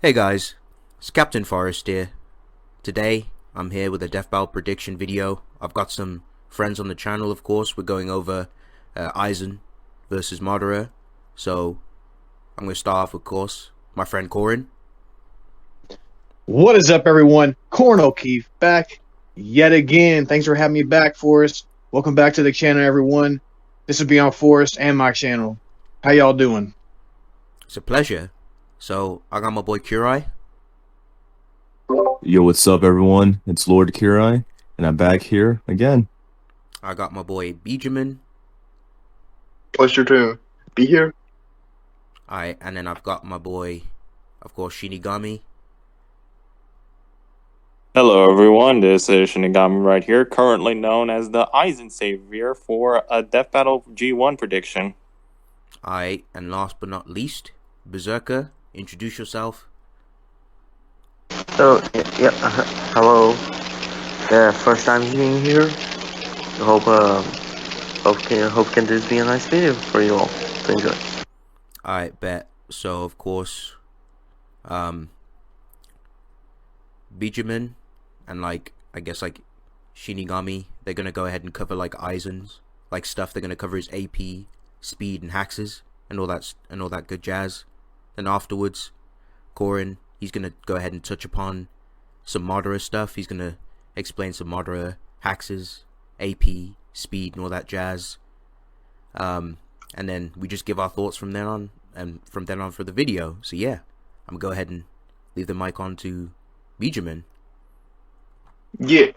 Hey guys, it's Captain Forest here. Today, I'm here with a Deathbattle prediction video. I've got some friends on the channel, of course. We're going over Aizen versus Madara. So, I'm going to start off with, of course, my friend Korin. What is up, everyone? Korin O'Keefe back yet again. Thanks for having me back, Forrest. Welcome back to the channel, everyone. This is Beyond Forest and my channel. How y'all doing? It's a pleasure. So, I got my boy Kurai. Yo, what's up, everyone? It's Lord Kurai, and I'm back here again. I got my boy Benjamin. Pleasure to be here. Alright, and then I've got my boy, of course, Shinigami. Hello everyone, this is Shinigami right here, currently known as the Aizen Savior for a Deathbattle G1 prediction. Alright, and last but not least, Berserker. Introduce yourself. So hello. First time being here. Hope can this be a nice video for you all to enjoy. Alright, bet. So of course, Benjamin and I guess Shinigami, they're gonna go ahead and cover Aizen's stuff. They're gonna cover his AP, speed, and Haxes and all that good jazz. Then afterwards, Korin, he's gonna go ahead and touch upon some Madara stuff. He's gonna explain some Madara, Haxes, AP, speed, and all that jazz. And then we just give our thoughts from then on, and from then on for the video. So yeah, I'm gonna go ahead and leave the mic on to Benjamin. Yeah,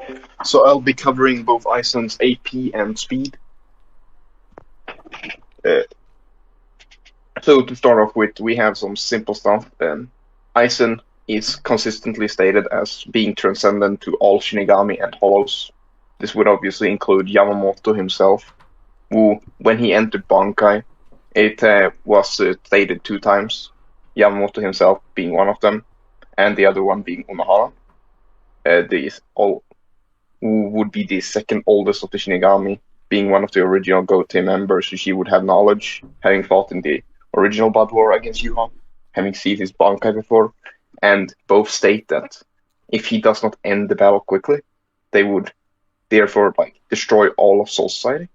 so I'll be covering both Aizen's AP and speed. So to start off with, we have some simple stuff. Aizen is consistently stated as being transcendent to all Shinigami and Hollows. This would obviously include Yamamoto himself, who, when he entered Bankai, it was stated 2 times, Yamamoto himself being one of them, and the other one being Unohara. Who would be the second oldest of the Shinigami, being one of the original Goten members, so she would have knowledge, having fought in the original Blood War against Yuha, having seen his Bankai before, and both state that if he does not end the battle quickly, they would therefore destroy all of Soul Society.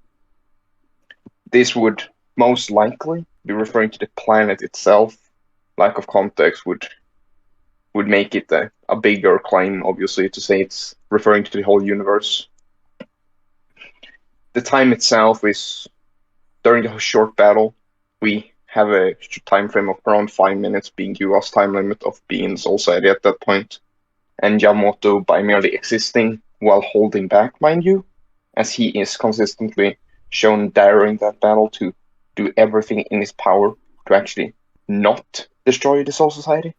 This would most likely be referring to the planet itself. Lack of context would make it a bigger claim, obviously, to say it's referring to the whole universe. The time itself is, during the short battle, we have a time frame of around 5 minutes, being Yua's time limit of being in Soul Society at that point, and Yamamoto, by merely existing while holding back, mind you, as he is consistently shown daring that battle to do everything in his power to actually not destroy the Soul Society.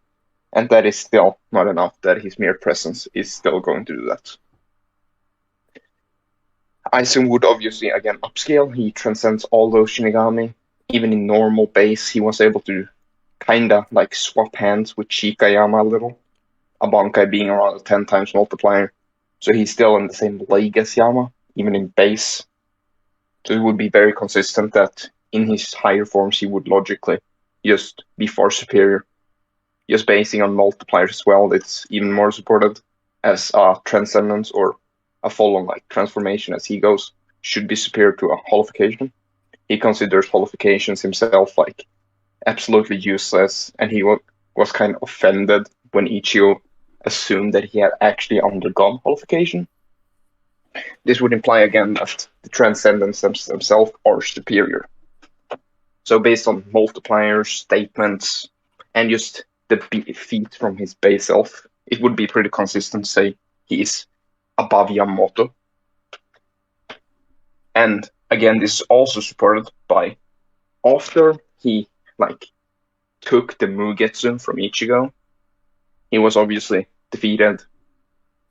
And that is still not enough, that his mere presence is still going to do that. Aizen would obviously, again, upscale. He transcends all those Shinigami. Even in normal base, he was able to kinda swap hands with Shikayama a little. A Bankai being around a 10 times multiplier. So he's still in the same league as Yama, even in base. So it would be very consistent that in his higher forms he would logically just be far superior. Just basing on multipliers as well, it's even more supported, as a transcendence or a full-on transformation as he goes should be superior to a holification. He considers holifications himself absolutely useless, and he was kind of offended when Ichigo assumed that he had actually undergone holification. This would imply again that the transcendents themselves are superior. So based on multipliers, statements, and just the feat from his base self, it would be pretty consistent to say he is above Yamamoto. And again, this is also supported by, after he took the Mugetsu from Ichigo, he was obviously defeated,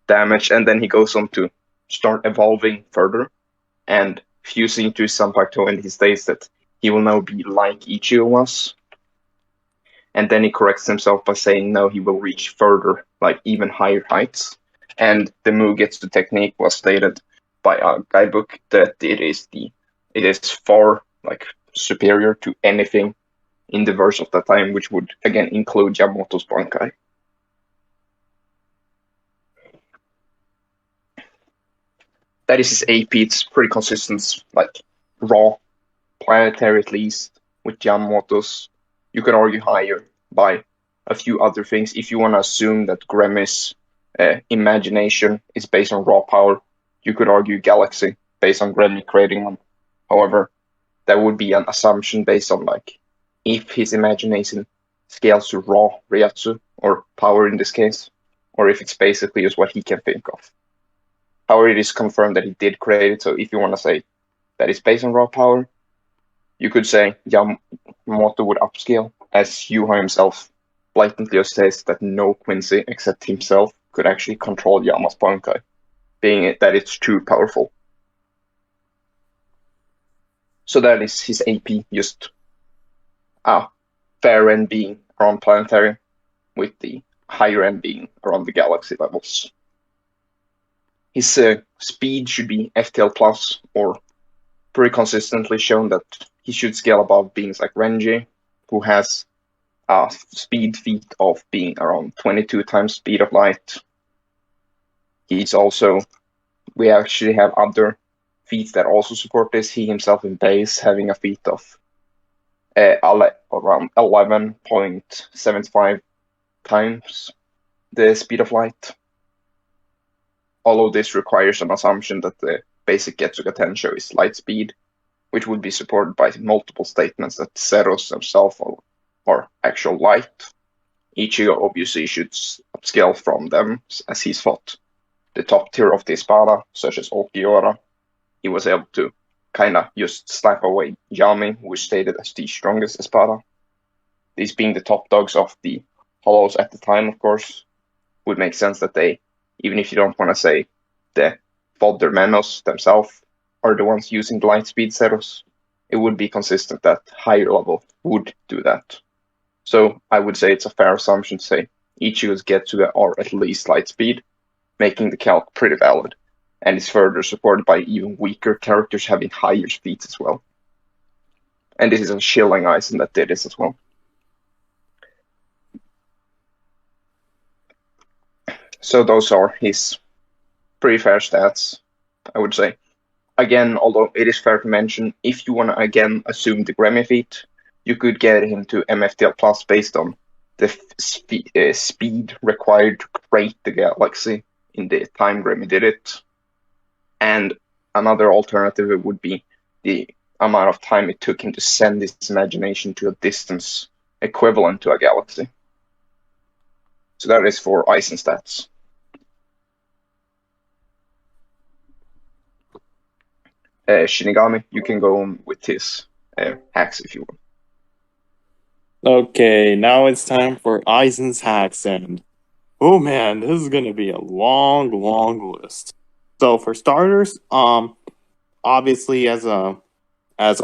damaged, and then he goes on to start evolving further and fusing to his Sanpakuto, and he states that he will now be like Ichigo was. And then he corrects himself by saying no, he will reach further, even higher heights. And the Mugetsu technique was stated by a guidebook that it is far superior to anything in the verse of that time, which would again include Yamamoto's Bankai. That is his AP. It's pretty consistent, like raw, planetary at least, with Yamamoto's. You could argue higher by a few other things. If you want to assume that Gremmy's imagination is based on raw power, you could argue Galaxy based on Grammy creating one. However, that would be an assumption based on like if his imagination scales to raw Ryatsu, or power in this case, or if it's basically just what he can think of. However, it is confirmed that he did create it, so if you want to say that it's based on raw power, you could say Yamamoto would upscale, as Yuha himself blatantly says that no Quincy except himself could actually control Yama's Bankai, being it that it's too powerful. So that is his AP, just a fair end being around planetary, with the higher end being around the galaxy levels. His speed should be FTL plus, or pretty consistently shown that he should scale above beings like Renji, who has a speed feat of being around 22 times speed of light. He's also, we actually have other feats that also support this. He himself in base having a feat of around 11.75 times the speed of light. Although this requires an assumption that the basic Getsuga Tensho is light speed, which would be supported by multiple statements that Zeros themselves are actual light. Ichigo obviously should upscale from them, as he's fought the top tier of the Espada, such as Okiora. He was able to kind of just slap away Yami, who was stated as the strongest Espada. These being the top dogs of the Hollows at the time, of course, would make sense that they, even if you don't want to say the fodder Menos themselves are the ones using the light speed Zeros, it would be consistent that higher level would do that. So I would say it's a fair assumption to say Ichigo's Getsuga are at least light speed, making the calc pretty valid, and is further supported by even weaker characters having higher speeds as well. And this is a Shilling Aizen that did this as well. So those are his pretty fair stats, I would say. Again, although it is fair to mention, if you want to again assume the Grammy feat, you could get him to MFTL Plus based on the speed required to create the galaxy in the time Grammy did it. And another alternative would be the amount of time it took him to send his imagination to a distance equivalent to a galaxy. So that is for Aizen stats. Shinigami, you can go on with his hacks if you want. Okay, now it's time for Aizen's hacks, and oh man, this is gonna be a long list. So for starters, obviously as a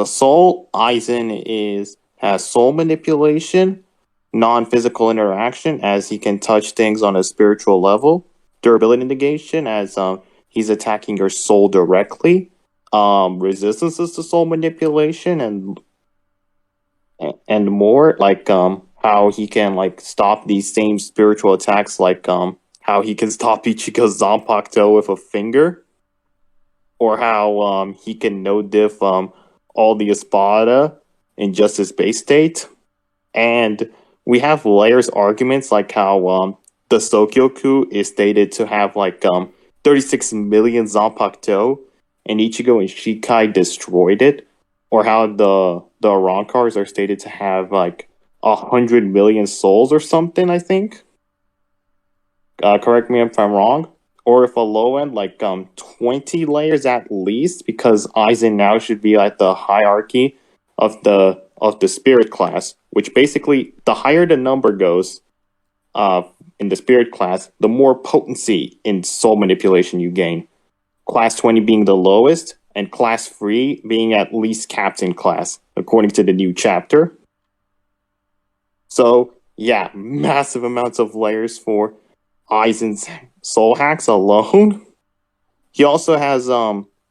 soul, Aizen has soul manipulation, non-physical interaction, as he can touch things on a spiritual level, durability negation, as he's attacking your soul directly, resistances to soul manipulation, and more, like how he can like stop these same spiritual attacks, like how he can stop Ichigo's Zanpakuto with a finger, or how he can no diff all the Espada in just his base state. And we have layers arguments, like how the Sokyoku is stated to have like 36 million Zanpakuto, and Ichigo and Shikai destroyed it, or how the Arankars are stated to have like 100 million souls or something, I think. Correct me if I'm wrong. Or if a low end, like 20 layers at least, because Aizen now should be at the hierarchy of the spirit class, which basically the higher the number goes in the spirit class, the more potency in soul manipulation you gain. Class 20 being the lowest, and class 3 being at least captain class, according to the new chapter. So yeah, massive amounts of layers for Aizen's soul hacks alone. He also has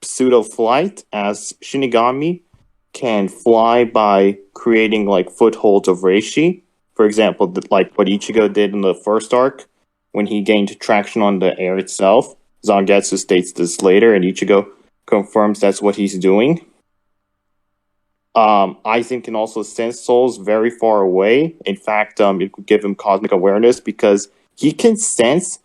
pseudo flight, as Shinigami can fly by creating like footholds of Reishi. For example, like what Ichigo did in the first arc when he gained traction on the air itself, Zangetsu states this later, and Ichigo confirms that's what he's doing. Aizen can also sense souls very far away. In fact, it could give him cosmic awareness because he can sense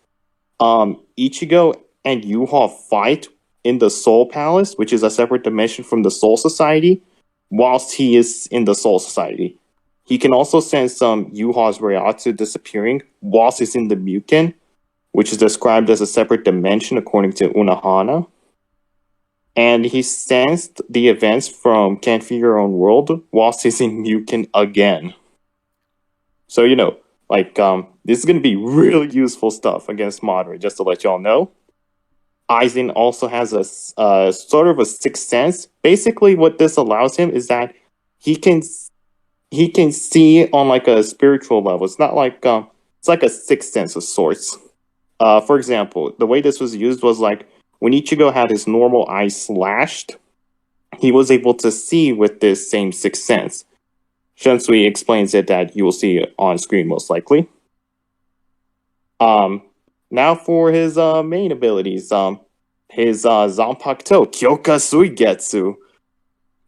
Ichigo and Yuha fight in the Soul Palace, which is a separate dimension from the Soul Society, whilst he is in the Soul Society. He can also sense Yuha's Reiatsu disappearing whilst he's in the Muken, which is described as a separate dimension according to Unohana. And he sensed the events from Can't Fear Your Own World whilst he's in Muken again. So, you know, like, this is going to be really useful stuff against Madara, just to let y'all know. Aizen also has a sort of a sixth sense. Basically, what this allows him is that he can see on like a spiritual level. It's not like it's like a sixth sense of sorts. For example, the way this was used was like when Ichigo had his normal eye slashed, he was able to see with this same sixth sense. Shunsui explains it that you will see it on screen most likely. Now for his main abilities, his Zanpakuto, Kyoka Suigetsu.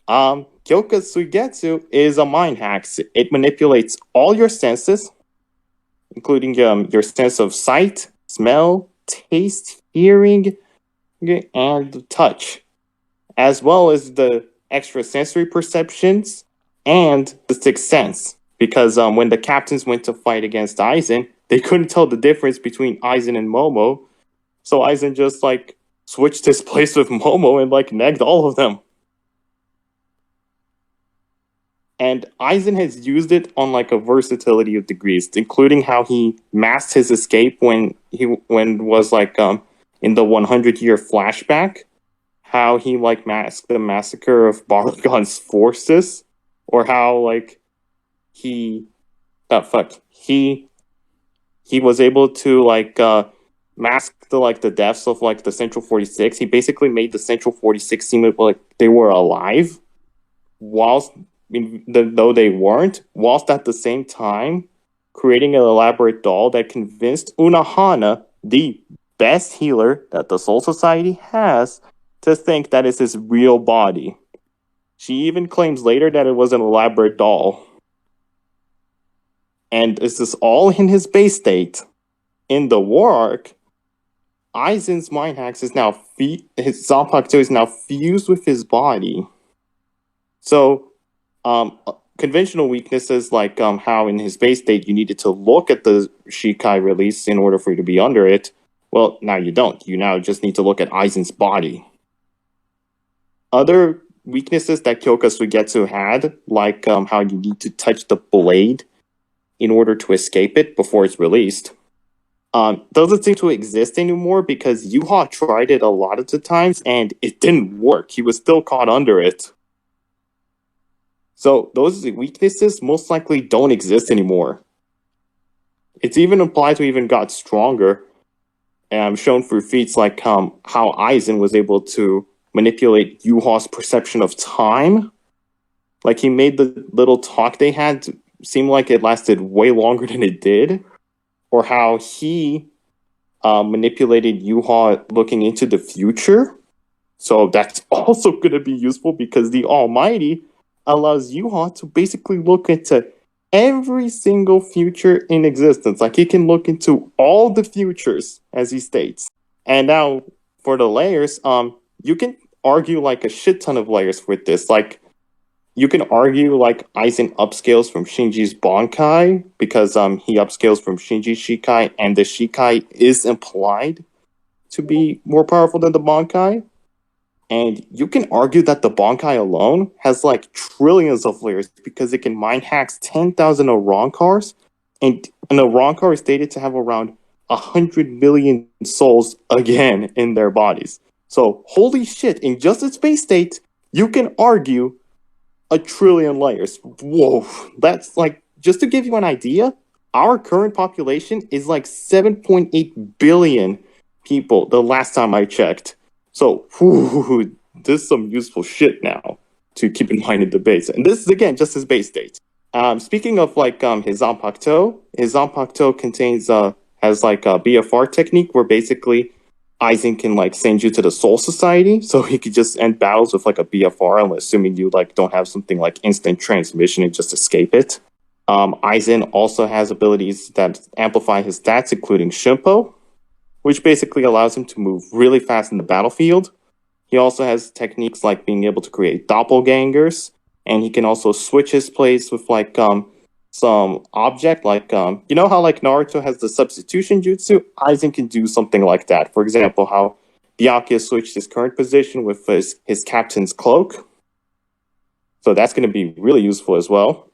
Kyoka Suigetsu is a mind hack. It manipulates all your senses, including your sense of sight, smell, taste, hearing, and touch, as well as the extrasensory perceptions and the sixth sense. Because when the captains went to fight against Aizen, they couldn't tell the difference between Aizen and Momo, so Aizen just like switched his place with Momo and like negged all of them. And Aizen has used it on like a versatility of degrees, including how he masked his escape when was like in the 100-year flashback, how he like masked the massacre of Baragon's forces, or how like he was able to like mask the deaths of like the Central 46. He basically made the Central 46 seem like they were alive, whilst though they weren't, whilst at the same time creating an elaborate doll that convinced Unohana, the best healer that the Soul Society has, to think that it's his real body. She even claims later that it was an elaborate doll. And this is all in his base state. In the war arc, Aizen's mind hacks is now his Zanpakuto is now fused with his body. So, conventional weaknesses like how in his base state you needed to look at the Shikai release in order for you to be under it, well, now you don't. You now just need to look at Aizen's body. Other weaknesses that Kyoka Suigetsu had, like how you need to touch the blade in order to escape it before it's released, doesn't seem to exist anymore because Yuha tried it a lot of the times and it didn't work. He was still caught under it. So those weaknesses most likely don't exist anymore. It's even implied to even got stronger, and shown through feats like how Aizen was able to manipulate Yuha's perception of time. Like he made the little talk they had seem like it lasted way longer than it did. Or how he manipulated Yuha looking into the future. So that's also going to be useful because the Almighty allows Yuha to basically look into every single future in existence. Like he can look into all the futures, as he states. And now for the layers, you can argue like a shit ton of layers with this. Like you can argue like Aizen upscales from Shinji's Bankai because he upscales from Shinji's Shikai, and the Shikai is implied to be more powerful than the Bankai. And you can argue that the Bankai alone has like trillions of layers because it can mind hacks 10,000 Arankars, and an Arankar is stated to have around 100 million souls again in their bodies. So holy shit, in just its base state, you can argue a trillion layers. Whoa, that's like, just to give you an idea, our current population is like 7.8 billion people the last time I checked. So, this is some useful shit now to keep in mind in the base. And this is, again, just his base state. Speaking of, like, his Zanpakuto contains, has, like, a BFR technique where basically Aizen can like send you to the Soul Society, so he could just end battles with like a BFR, assuming you like don't have something like instant transmission and just escape it. Aizen also has abilities that amplify his stats, including Shimpo, which basically allows him to move really fast in the battlefield. He also has techniques like being able to create doppelgangers, and he can also switch his place with like some object, like you know how like Naruto has the substitution jutsu? Aizen can do something like that. For example, how Byakuya switched his current position with his captain's cloak. So that's going to be really useful as well.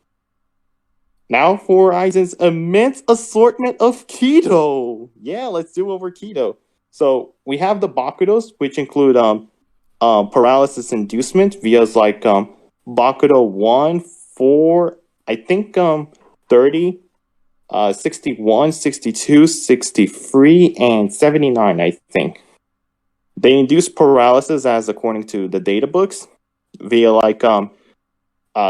Now for Aizen's immense assortment of Keto. Yeah, let's do over Keto. So we have the Bakudos, which include paralysis inducement via like Bakudo 1, 4, I think 30, 61, 62, 63, and 79, I think. They induce paralysis as according to the data books via like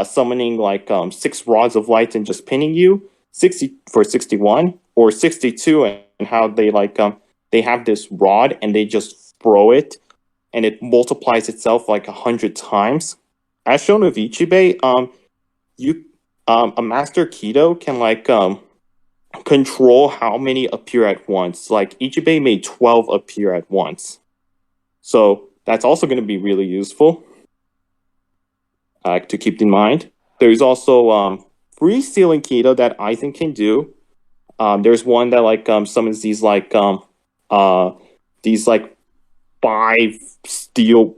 summoning like 6 rods of light and just pinning you, 60 for 61, or 62, and how they like they have this rod and they just throw it and it multiplies itself like 100 times. As shown with Ichibei, a master Keto can like control how many appear at once. Like Ichibei made 12 appear at once, so that's also going to be really useful to keep in mind. There's also free stealing Keto that Aizen can do. There's one that like summons these like 5 steel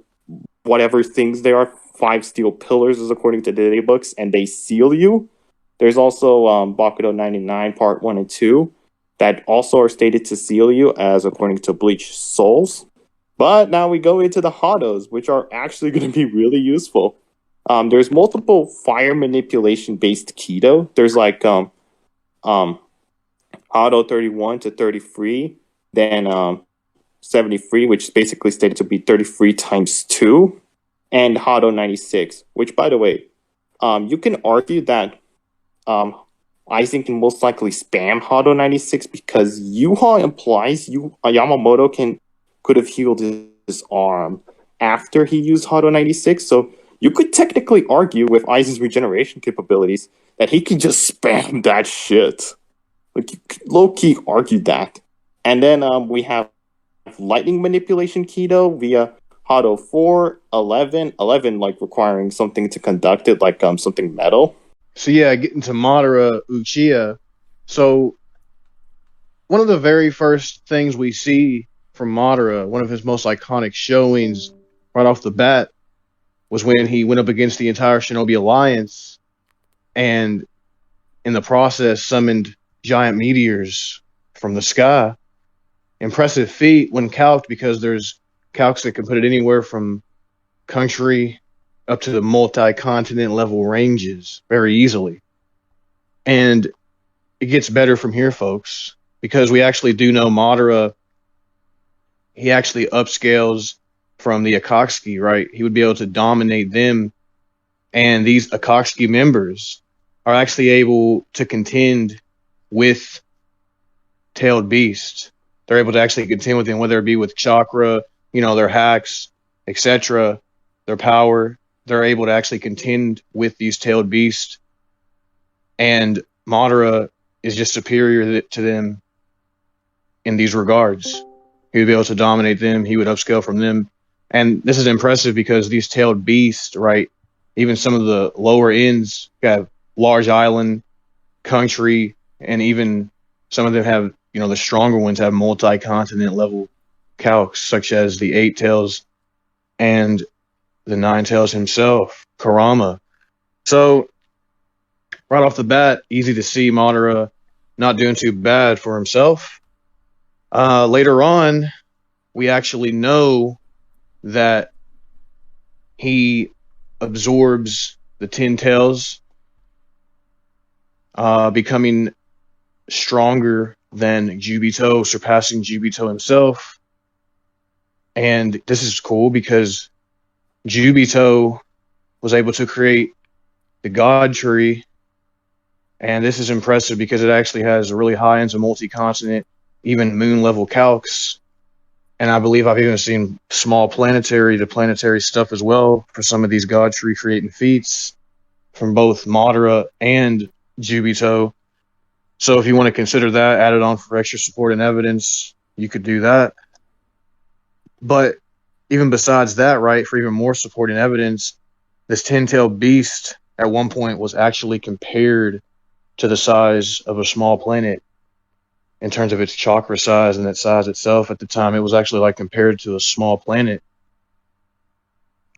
whatever things they are. 5 steel pillars is according to the data books, and they seal you. There's also Bakudo 99 part 1 and 2 that also are stated to seal you as according to Bleach Souls. But now we go into the Hados, which are actually going to be really useful. There's multiple fire manipulation based Keto. There's like Hado 31 to 33, then 73, which is basically stated to be 33 times 2. And Hado 96, which, by the way, you can argue that Aizen can most likely spam Hado 96 because Yuha implies Yamamoto could have healed his arm after he used Hado 96. So you could technically argue with Aizen's regeneration capabilities that he can just spam that shit. Like, you could low-key argue that. And then we have lightning manipulation Keto via Hado 4, 11, like requiring something to conduct it, like something metal. So yeah, getting to Madara Uchiha. So one of the very first things we see from Madara, one of his most iconic showings right off the bat, was when he went up against the entire Shinobi Alliance and in the process summoned giant meteors from the sky. Impressive feat when calced, because there's calcs that can put it anywhere from country up to the multi-continent level ranges very easily. And it gets better from here, folks, because we actually do know Madara, he actually upscales from the Akatsuki, right? He would be able to dominate them, and these Akatsuki members are actually able to contend with tailed beasts. They're able to actually contend with them, whether it be with chakra, their hacks, etc., their power. They're able to actually contend with these tailed beasts, and Madara is just superior to them in these regards. He would be able to dominate them. He would upscale from them. And this is impressive because these tailed beasts, right, even some of the lower ends have large island, country, and even some of them have, the stronger ones have multi-continent level calcs, such as the 8 tails and the 9 tails himself, Kurama. So right off the bat, easy to see Madara not doing too bad for himself. Later on, we actually know that he absorbs the 10 tails, becoming stronger than JobberGodot, surpassing JobberGodot himself. And this is cool because JobberGodot was able to create the God Tree, and this is impressive because it actually has really high into multi-continent, even moon level calcs. And I believe I've even seen small planetary to planetary stuff as well for some of these god tree creating feats from both Madara and Jubito. So if you want to consider that added on for extra support and evidence, you could do that. But even besides that, right, for even more supporting evidence, this 10-tailed beast at one point was actually compared to the size of a small planet in terms of its chakra size and its size itself. At the time, it was actually like compared to a small planet.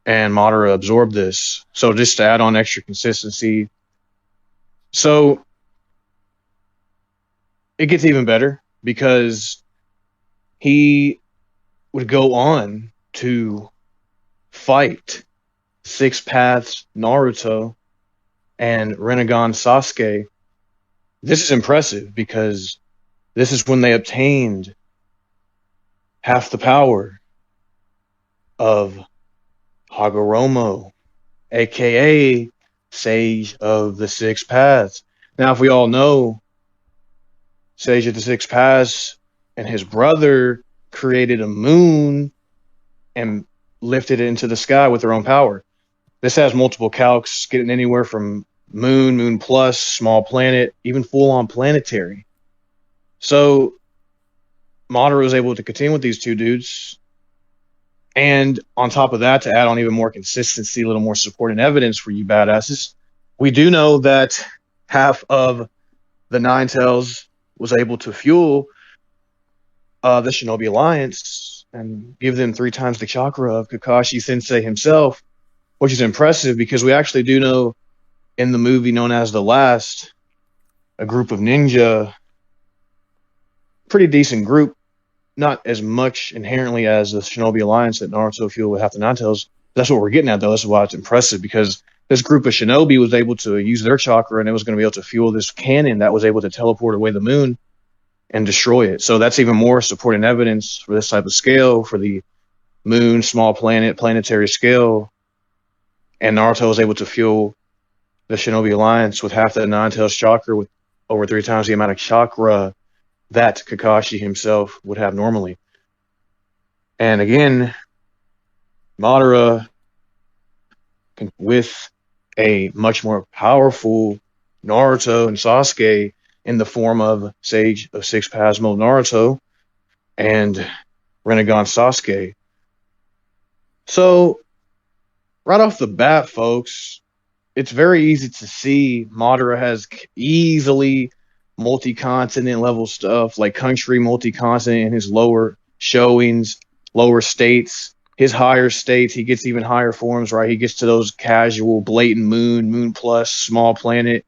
And Madara absorbed this. So just to add on extra consistency. So it gets even better because he would go on to fight Six Paths Naruto and Rinnegan Sasuke. This is impressive because this is when they obtained half the power of Hagoromo, aka Sage of the Six Paths. Now, if we all know, Sage of the Six Paths and his brother created a moon and lifted it into the sky with their own power. This has multiple calcs, getting anywhere from moon, moon plus, small planet, even full-on planetary. So Madara was able to continue with these two dudes. And on top of that, to add on even more consistency, a little more support and evidence for you badasses, we do know that half of the Nine Tails was able to fuel the Shinobi Alliance and give them 3 times the chakra of Kakashi Sensei himself, which is impressive because we actually do know in the movie known as The Last, a group of ninja, pretty decent group, not as much inherently as the Shinobi Alliance that Naruto fueled with half the Nine Tails. That's what we're getting at, though. That's why it's impressive, because this group of Shinobi was able to use their chakra, and it was going to be able to fuel this cannon that was able to teleport away the moon and destroy it. So that's even more supporting evidence for this type of scale, for the moon, small planet, planetary scale. And Naruto was able to fuel the Shinobi Alliance with half the Nine Tails chakra, with over 3 times the amount of chakra that Kakashi himself would have normally. And again, Madara, with a much more powerful Naruto and Sasuke in the form of Sage of Six Paths Mode Naruto and Rinnegan Sasuke. So, right off the bat, folks, it's very easy to see Madara has easily multi-continent level stuff, like country multi-continent in his lower showings, lower states. His higher states, he gets even higher forms, right? He gets to those casual, blatant moon, moon plus, small planet,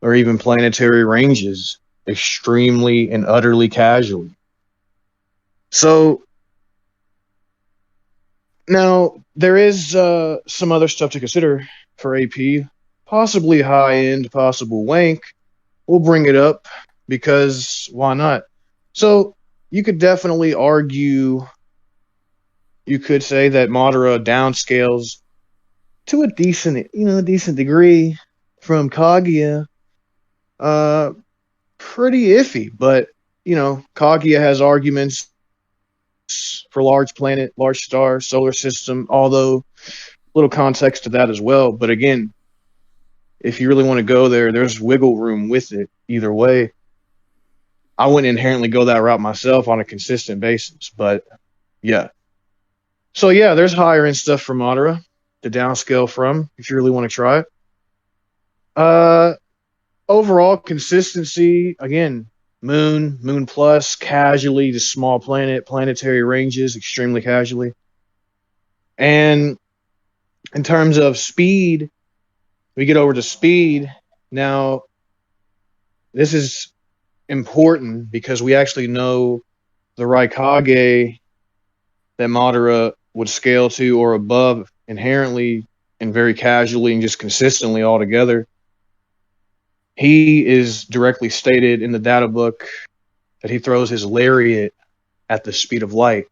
or even planetary ranges extremely and utterly casually. So, now, there is some other stuff to consider for AP. Possibly high-end, possible wank. We'll bring it up because why not? So, you could definitely argue, you could say that Madara downscales to a decent degree from Kaguya. Pretty iffy, but, Kaguya has arguments for large planet, large star, solar system, although little context to that as well. But again, if you really want to go there, there's wiggle room with it either way. I wouldn't inherently go that route myself on a consistent basis, but yeah. So yeah, there's higher end stuff for Madara to downscale from if you really want to try it. Overall consistency, again, moon plus, casually to small planet, planetary ranges, extremely casually. And in terms of speed, we get over to speed. Now, this is important because we actually know the Raikage that Madara would scale to or above inherently and very casually and just consistently altogether. He is directly stated in the data book that he throws his lariat at the speed of light.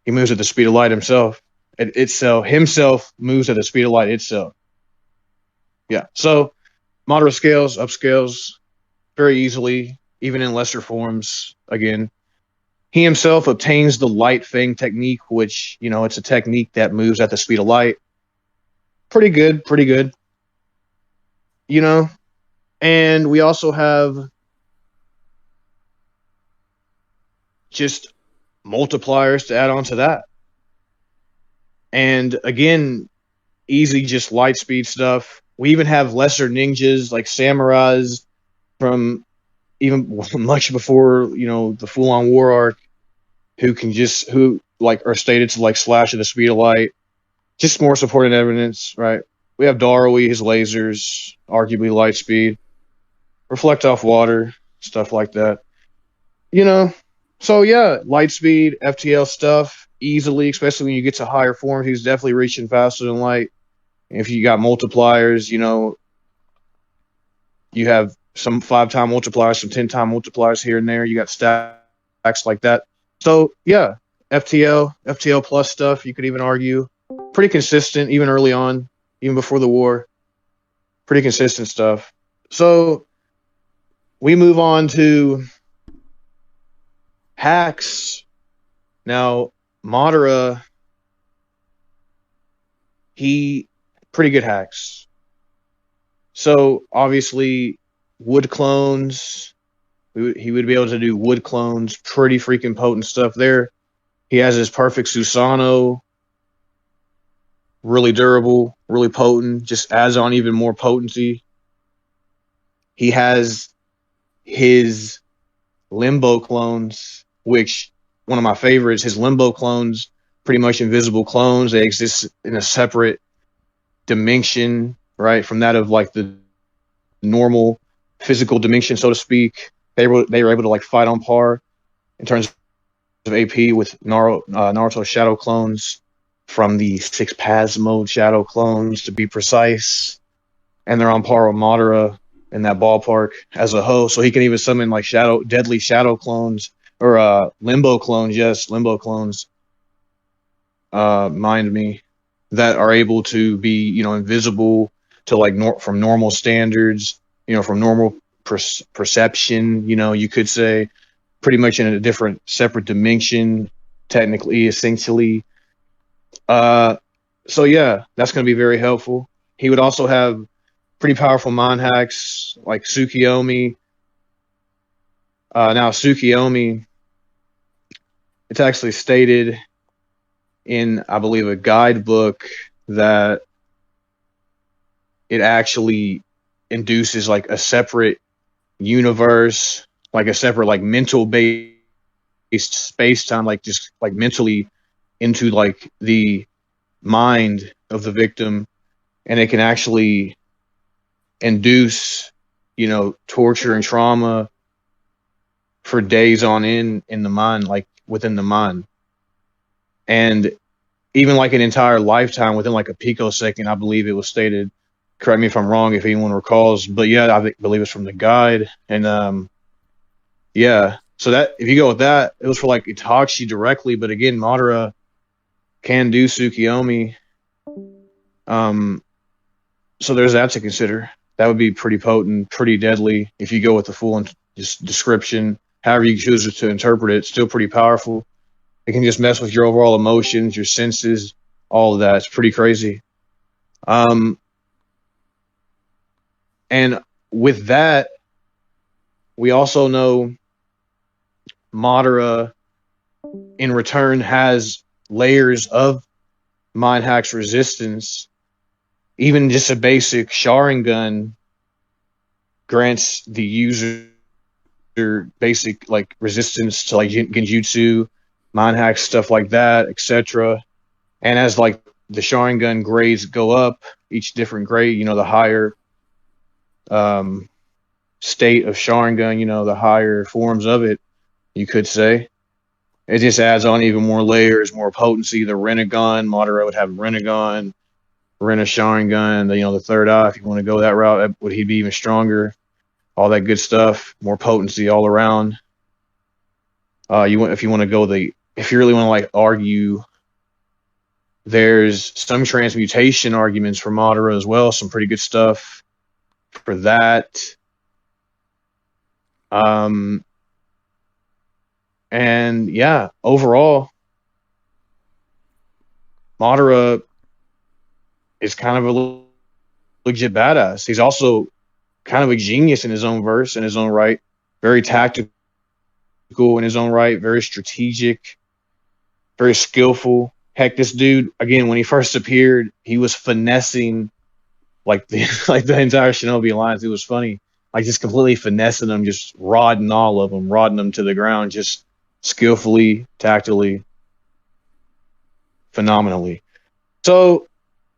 He moves at the speed of light himself. Himself moves at the speed of light itself. Yeah. So Madara scales, upscales very easily, even in lesser forms. Again, He himself obtains the light fang technique, which, you know, it's a technique that moves at the speed of light. Pretty good, pretty good. You know, and we also have just multipliers to add on to that. And again, easy, just light speed stuff. We even have lesser ninjas like samurais from even much before, you know, the full on war arc, who like are stated to like slash at the speed of light. Just more supporting evidence, right? We have Darui, his lasers, arguably light speed, reflect off water, stuff like that. You know, so yeah, light speed, FTL stuff, easily, especially when you get to higher forms. He's definitely reaching faster than light. If you got multipliers, you know, you have some 5-time multipliers, some 10-time multipliers here and there. You got stacks like that. So yeah, FTL plus stuff, you could even argue. Pretty consistent, even early on, even before the war. Pretty consistent stuff. So we move on to Haxs. Now, Madara, he pretty good hacks. So obviously, wood clones. He would be able to do wood clones. Pretty freaking potent stuff there. He has his perfect Susanoo. Really durable, really potent. Just adds on even more potency. He has his Limbo clones, which one of my favorites. His Limbo clones, pretty much invisible clones. They exist in a separate dimension, right, from that of like the normal physical dimension, so to speak. They were able to like fight on par in terms of AP with Naruto shadow clones from the 6 paths mode shadow clones, to be precise. And they're on par with Madara in that ballpark as a whole. So he can even summon like deadly shadow clones or limbo clones. Yes, limbo clones. Mind me, that are able to be, you know, invisible to like from normal standards, you know, from normal perception, you know, you could say, pretty much in a different separate dimension, technically, essentially. So yeah, that's going to be very helpful. He would also have pretty powerful mind hacks like Tsukiyomi. Now Tsukiyomi, it's actually stated in, I believe, a guidebook that it actually induces like a separate universe, like a separate like mental based space time, like just like mentally into like the mind of the victim, and it can actually induce, you know, torture and trauma for days on end in the mind, like within the mind. And even like an entire lifetime within like a picosecond, I believe it was stated. Correct me if I'm wrong, if anyone recalls, but yeah, I believe it's from the guide. And yeah, so that if you go with that, it was for like Itachi directly, but again, Madara can do Tsukiyomi. So there's that to consider. That would be pretty potent, pretty deadly if you go with the full description. However you choose to interpret it, it's still pretty powerful. It can just mess with your overall emotions, your senses, all of that. It's pretty crazy. And with that, we also know Madara in return has layers of mind hacks resistance. Even just a basic Sharingan grants the user basic like resistance to like genjutsu, mind hacks, stuff like that, etc. And as like the Sharingan grades go up, each different grade, you know, the higher state of Sharingan, you know, the higher forms of it, you could say. It just adds on even more layers, more potency. The Rinnedom, Madara would have Rinnedom, Rinna Sharingan, you know, the third eye. If you want to go that route, would he be even stronger? All that good stuff, more potency all around. If you want to go if you really want to like argue, there's some transmutation arguments for Madara as well. Some pretty good stuff for that. And And yeah, overall, Madara is kind of a legit badass. He's also kind of a genius in his own verse, in his own right. Very tactical in his own right, very strategic, very skillful. Heck, this dude, again, when he first appeared, he was finessing like the like the entire Shinobi Alliance. It was funny. Like just completely finessing them, just rodding all of them, rodding them to the ground, just skillfully, tactically, phenomenally. So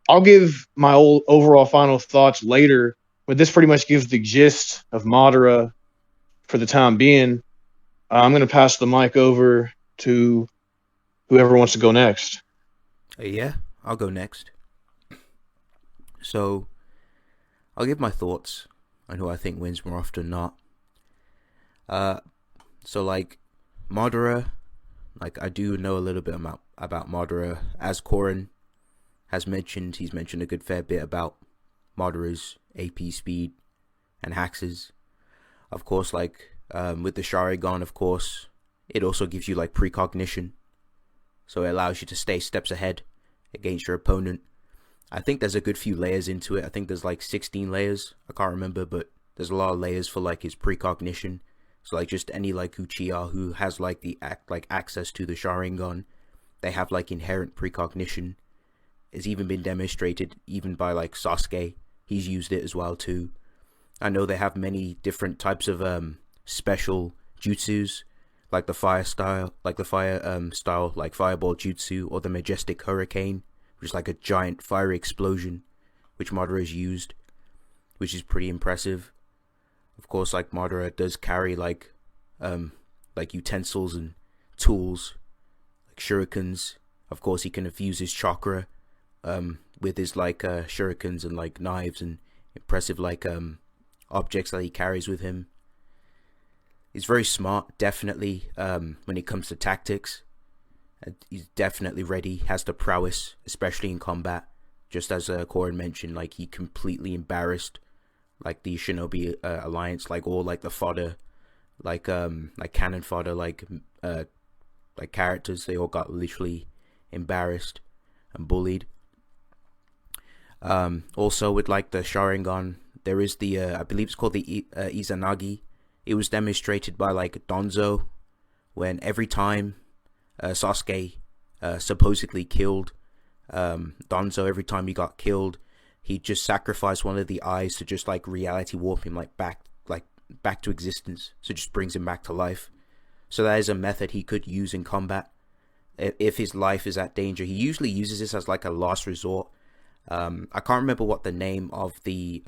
I'll give my overall final thoughts later, but this pretty much gives the gist of Madara for the time being. I'm going to pass the mic over to whoever wants to go next. Yeah, I'll go next. So, I'll give my thoughts on who I think wins more often than not. So like, Madara, like I do know a little bit about Madara. As Korin has mentioned, he's mentioned a good fair bit about Madara's AP speed and Haxs. Of course, like, with the Sharingan, of course, it also gives you like precognition. So it allows you to stay steps ahead against your opponent. I think there's a good few layers into it. I think there's like 16 layers. I can't remember, but there's a lot of layers for like his precognition. So like just any like Uchiha who has like the access to the Sharingan, they have like inherent precognition. It's even been demonstrated even by like Sasuke. He's used it as well too. I know they have many different types of special jutsus, like the fire style, like fireball jutsu, or the majestic hurricane, which is like a giant fiery explosion, which Madara has used, which is pretty impressive. Of course, like Madara does carry like utensils and tools, like shurikens. Of course, he can infuse his chakra with his like shurikens and like knives and impressive like objects that he carries with him. He's very smart, definitely, when it comes to tactics. He's definitely ready, has the prowess, especially in combat. Just as Korin mentioned, like he completely embarrassed like the Shinobi Alliance, like all like the fodder, like cannon fodder, like characters. They all got literally embarrassed and bullied. Also with like the Sharingan, there is the I believe it's called the Izanagi. It was demonstrated by like Danzo, when every time Sasuke supposedly killed Danzo, every time he got killed, he just sacrificed one of the eyes to just like reality warp him back to existence. So it just brings him back to life. So that is a method he could use in combat if his life is at danger. He usually uses this as like a last resort. I can't remember what the name of the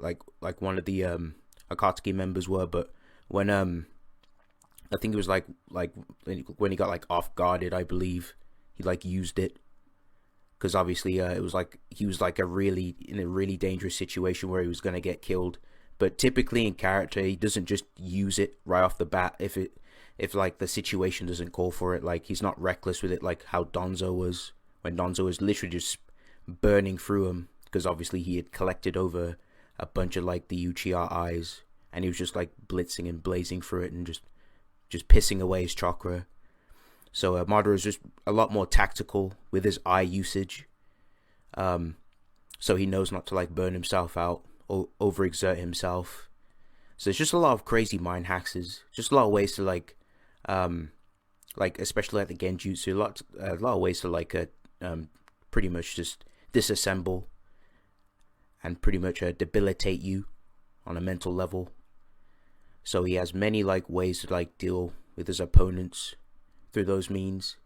like one of the Akatsuki members were, but when I think it was like when he got like off guarded, I believe he like used it, because obviously it was like he was like in a really dangerous situation where he was gonna get killed. But typically in character, he doesn't just use it right off the bat if like the situation doesn't call for it. Like he's not reckless with it, like how Danzo was, when Danzo was literally just burning through him, because obviously he had collected over a bunch of like the Uchiha eyes, and he was just like blitzing and blazing through it and just pissing away his chakra. So Madara is just a lot more tactical with his eye usage, so he knows not to like burn himself out or overexert himself. So it's just a lot of crazy mind hacks, just a lot of ways to like especially like the genjutsu, a lot of ways to like pretty much just disassemble and pretty much debilitate you on a mental level. So he has many like ways to like deal with his opponents through those means.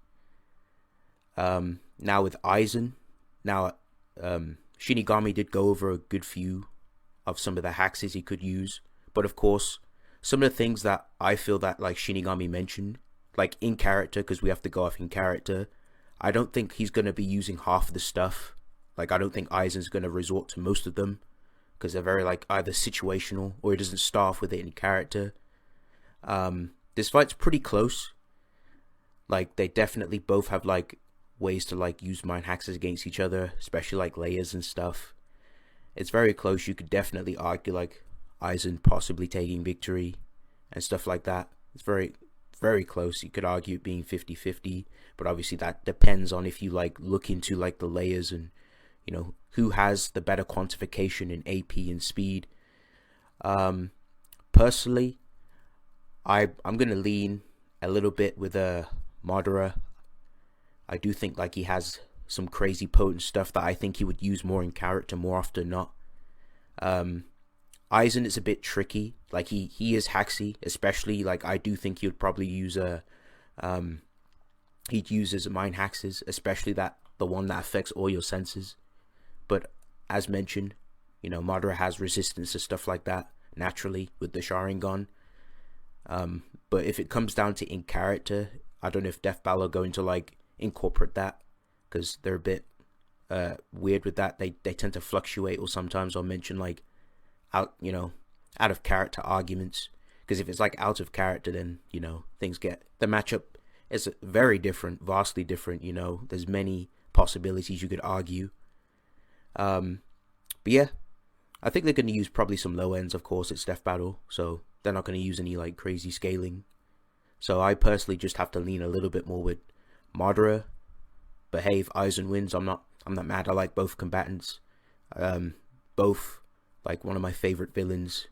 Now with Aizen, Shinigami did go over a good few of some of the Haxes he could use, but of course some of the things that I feel that like Shinigami mentioned, like in character, because we have to go off in character, I don't think he's going to be using half of the stuff. Like I don't think Aizen's going to resort to most of them, because they're very like either situational or he doesn't start off with it in character. This fight's pretty close. Like they definitely both have like ways to like use mind hacks against each other, especially like layers and stuff. It's very close. You could definitely argue like Aizen possibly taking victory and stuff like that. It's very very close. You could argue it being 50-50, but obviously that depends on if you like look into like the layers and who has the better quantification in AP and speed. Personally, I'm gonna lean a little bit with Madara. I do think like he has some crazy potent stuff that I think he would use more in character more often than not. Aizen is a bit tricky. Like he is Haxy, especially like I do think he would probably use he'd use his mind Haxes, especially the one that affects all your senses. But as mentioned, Madara has resistance to stuff like that naturally with the Sharingan. But if it comes down to in character, I don't know if Deathbattle are going to like incorporate that, because they're a bit weird with that. They tend to fluctuate or sometimes I'll mention like out of character arguments, because if it's like out of character, then things get, the matchup is very different, vastly different. There's many possibilities you could argue. But yeah, I think they're going to use probably some low ends. Of course, it's Deathbattle, so they're not going to use any like crazy scaling. So I personally just have to lean a little bit more with Madara. But hey, if Aizen wins, I'm not mad. I like both combatants. Both like one of my favorite villains.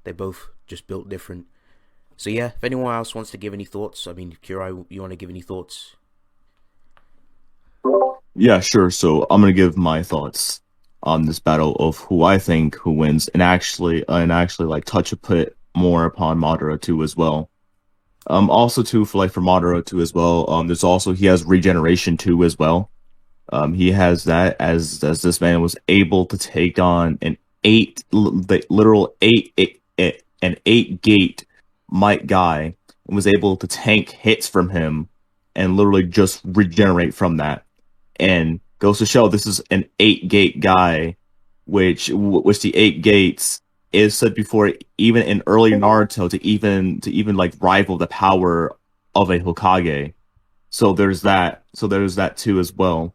They're both just built different. So yeah, if anyone else wants to give any thoughts, I mean, Kirai, you want to give any thoughts? Yeah, sure. So I'm gonna give my thoughts on this battle of who I think who wins, and actually like touch a bit more upon Madara too as well. Also too for Madara too as well. There's also, he has regeneration too as well. He has that as this man was able to take on an eight gate might guy, and was able to tank hits from him and literally just regenerate from that. And goes to show this is an 8-gate guy, which the 8 gates is said before, even in early Naruto, to even like rival the power of a Hokage. So there's that. So there's that too as well.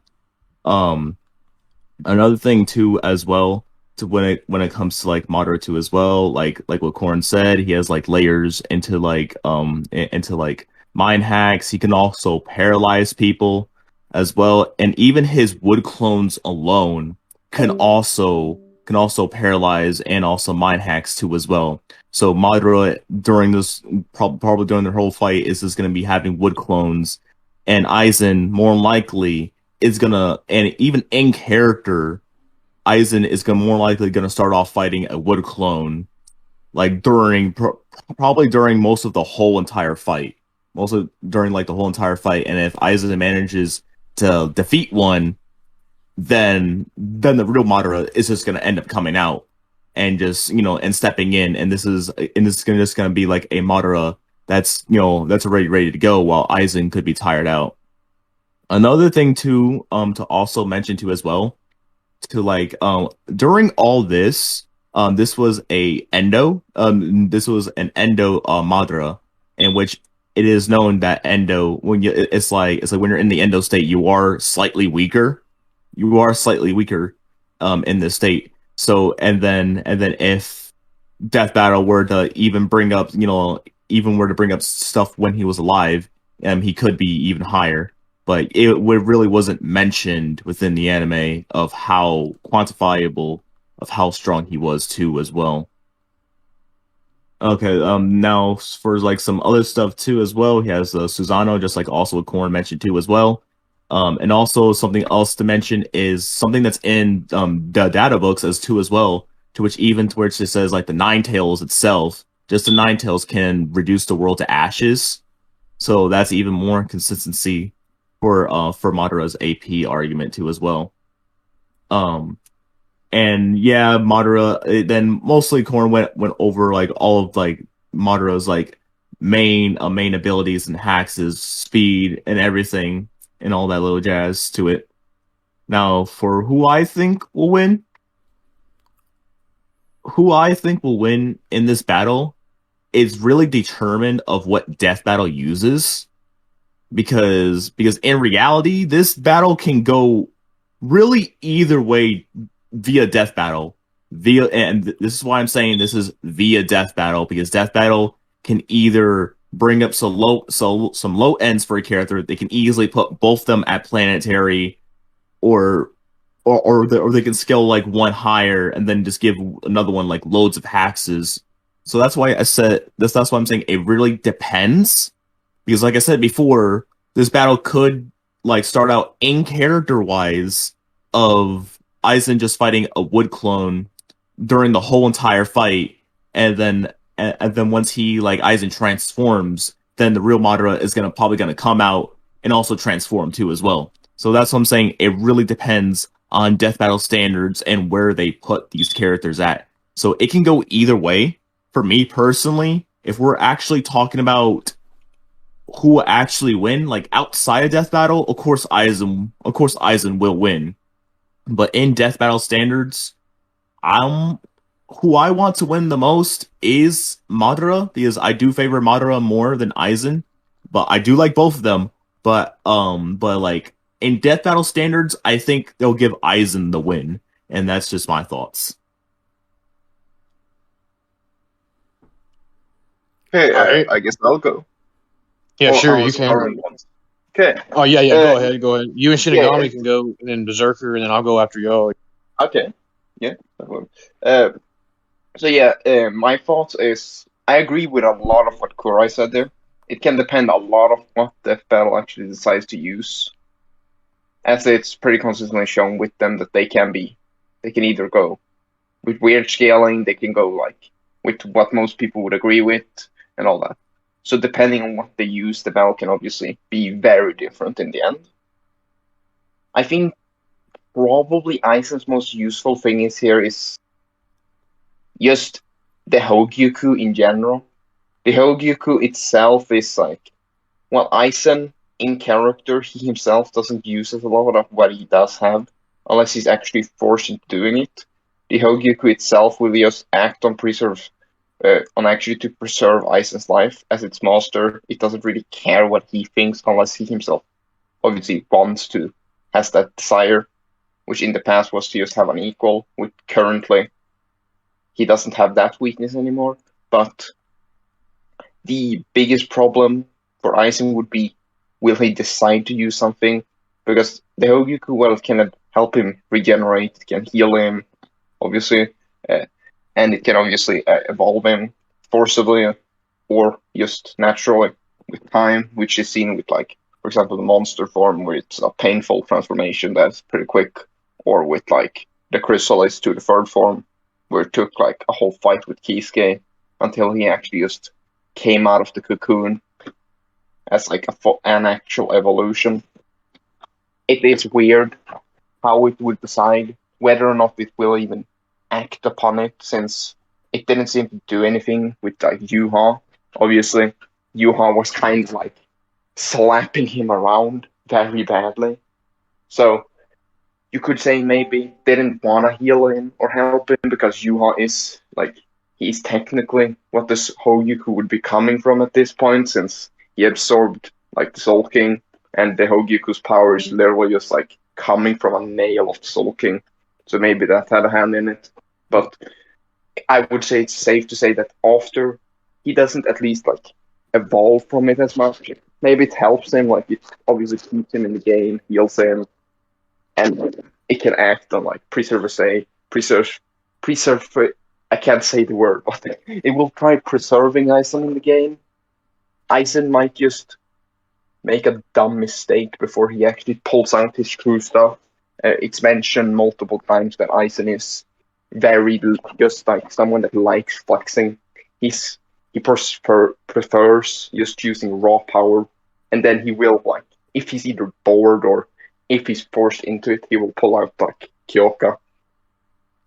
Another thing too as well, to when it comes to like Madara too as well, like what Korin said, he has like layers into like mind hacks. He can also paralyze people as well, and even his wood clones alone can also paralyze and also mind hacks too as well. So Madara during this probably during the whole fight is just going to be having wood clones, and Aizen more likely is gonna, and even in character, Aizen is more likely gonna start off fighting a wood clone, like probably during most of the whole entire fight, during like the whole entire fight. And if Aizen manages to defeat one, then the real Madara is just gonna end up coming out and just and stepping in, and this is just gonna be like a Madara that's already ready to go, while Aizen could be tired out. Another thing to also mention too as well, to like during all this, this was an endo Madara, in which it is known that endo, when it's like when you're in the endo state, you are slightly weaker. In this state. So and then if Deathbattle were to even bring up stuff when he was alive, he could be even higher. But it really wasn't mentioned within the anime of how quantifiable of how strong he was too as well. Okay, now for like some other stuff too as well, he has Susanoo, just like also what Korin mentioned too as well. And also something else to mention is something that's in the data books as well, to which it says like the Nine Tails itself, just the Nine Tails can reduce the world to ashes. So that's even more consistency for Madara's AP argument too as well. And yeah, Madara, then mostly Korin went over like all of like Madara's like main abilities and Haxs, speed and everything, and all that little jazz to it. Now, for who I think will win in this battle is really determined of what Deathbattle uses, because in reality, this battle can go really either way via Deathbattle. And this is why I'm saying this is via Deathbattle, because Deathbattle can either bring up some low ends for a character, they can easily put both of them at planetary, or they can scale like one higher and then just give another one like loads of Haxes. So that's why I said this. That's why I'm saying it really depends, because like I said before, this battle could like start out in character wise of Aizen just fighting a wood clone during the whole entire fight, and then once he like Aizen transforms, then the real Madara is probably gonna come out and also transform too as well. So that's what I'm saying. It really depends on Death Battle standards and where they put these characters at. So it can go either way. For me personally, if we're actually talking about who will actually win, like outside of Death Battle, of course Aizen will win. But in Death Battle standards, I'm who I want to win the most is Madara, because I do favor Madara more than Aizen, but I do like both of them. But like in Death Battle standards, I think they'll give Aizen the win, and that's just my thoughts. Okay, Alright. I guess I'll go. Yeah, Or sure, you unless can. Korin wants. Okay. Oh yeah, Uh, go ahead. You and Shinigami can go, and then Berserker, and then I'll go after y'all. Okay. Yeah. That will. So yeah, my thoughts is I agree with a lot of what Kurai said there. It can depend a lot of what Death Battle actually decides to use, as it's pretty consistently shown with them that they can either go with weird scaling, they can go like with what most people would agree with and all that. So depending on what they use, the battle can obviously be very different in the end. I think probably Aizen's most useful thing is just the Hogyuku in general. The Hogyuku itself is like, well, Aizen in character, he himself doesn't use it a lot of what he does have, unless he's actually forced into doing it. The Hogyuku itself will just act on actually to preserve Aizen's life as its master. It doesn't really care what he thinks unless he himself obviously wants to, has that desire, which in the past was to just have an equal, which currently he doesn't have that weakness anymore. But the biggest problem for Aizen would be, will he decide to use something? Because the Hogyuku, well, can help him regenerate, it can heal him, obviously, and it can obviously evolve him forcibly or just naturally with time, which is seen with, like, for example, the monster form, where it's a painful transformation that's pretty quick, or with, like, the Chrysalis to the third form, where it took, like, a whole fight with Kisuke until he actually just came out of the cocoon as, like, an actual evolution. It is weird how it would decide whether or not it will even act upon it, since it didn't seem to do anything with, like, Yuha. Obviously, Yuha was kind of like slapping him around very badly. So you could say maybe they didn't want to heal him or help him because Yuha is like, he's technically what this Hogyuku would be coming from at this point, since he absorbed like the Soul King, and the Hogyuku's power is literally just like coming from a nail of the Soul King. So maybe that had a hand in it. But I would say it's safe to say that after he doesn't at least like evolve from it as much. Maybe it helps him, like it obviously keeps him in the game, heals him, and it can act on like preserve. I can't say the word, but it will try preserving Aizen in the game. Aizen might just make a dumb mistake before he actually pulls out his true stuff. It's mentioned multiple times that Aizen is very just like someone that likes flexing. He prefers just using raw power, and then he will, like, if he's either bored or if he's forced into it, he will pull out like Kyoka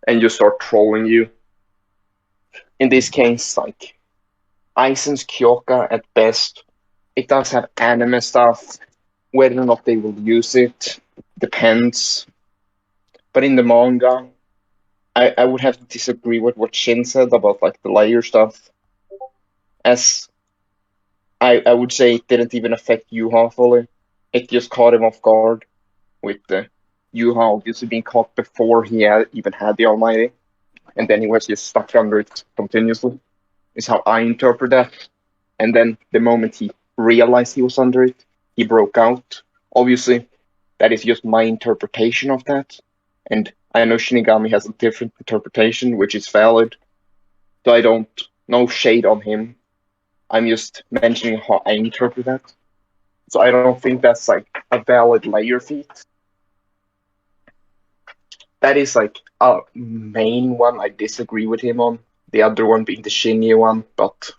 and just start trolling you. In this case, like, Aizen's Kyoka at best, it does have anime stuff. Whether or not they will use it depends. But in the manga, I would have to disagree with what Shin said about like the layer stuff. As I would say it didn't even affect Yuha fully. It just caught him off guard with the Yuha obviously being caught before he even had the Almighty. And then he was just stuck under it continuously, is how I interpret that. and then the moment he realized he was under it, he broke out. Obviously, that is just my interpretation of that, and I know Shinigami has a different interpretation, which is valid, so I don't, no shade on him. I'm just mentioning how I interpret that. So I don't think that's like a valid layer feat. That is like a main one I disagree with him on. The other one being the Shinji one, but